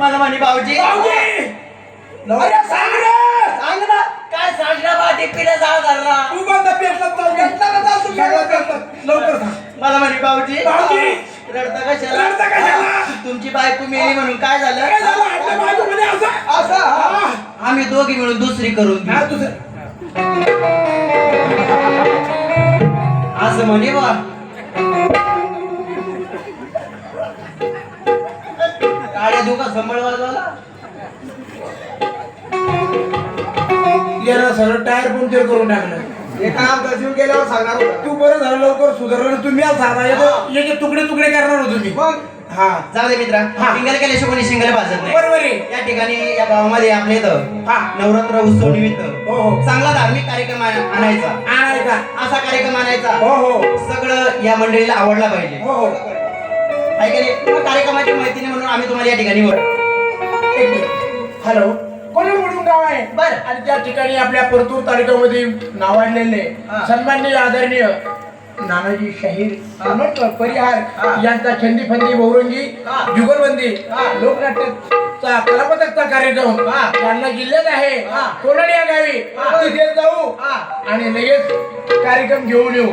मला म्हणे भाऊजी अरे सांग रे, सांग ना काय सांगणार बा टिपीला जाळ धरला तू बंद पेटला चाल घेतला चाल तू लवकर सांग. मला म्हणे भाऊजी रडता कशाला तुमची बायको मेली म्हणून काय झालं काय झालं आपल्या बाजूमध्ये असं आम्ही दोघी मिळून दुसरी करून हा दिली. दुसरं असं म्हणे बा गाड्या दुका संबळ वाजवला गेला सरळ टायर पंक्चर करून टाकलं. हे काय आमचा जीव गेल्यावर सांगणार होता. तू बरं झालं लवकर सुधारलं. तुम्ही आज सांगा याचे तुकडे तुकडे करणार हो तुम्ही. मग हा जाऊ दे मित्रा हा. शिंगल केल्याशिवाय कोणी शिंगल भाजत नाही. बरोबर आहे. या ठिकाणी या गावामध्ये आपल्या इथं हा. नवरात्र उत्सव निमित्त हो हो चांगला धार्मिक कार्यक्रम आणायचा आणायचा. असा कार्यक्रम आणायचा हो हो सगळं या मंडळीला आवडला पाहिजे हो हो आहे का नाही? मग कार्यक्रमाची माहिती नाही म्हणून आम्ही तुम्हाला या ठिकाणी एक मिनिट. हॅलो कोणी म्हणून गाव आहे बर आणि त्या ठिकाणी आपल्या परतूर तालुक्यामध्ये नावाजलेले हा. सन्माननीय आदरणीय नानाजी शाहीर हा. परिहार हा. यांचा छंदी फंदी बहुरंगी हा. जुगलबंदी हा. लोकनाट्याचा कलापथकचा कार्यक्रम हा. यांना जिल्ह्यात आहे हा. कोलड या गावी हा. तिथे जाऊ हा. आणि लगेच कार्यक्रम घेऊन येऊ.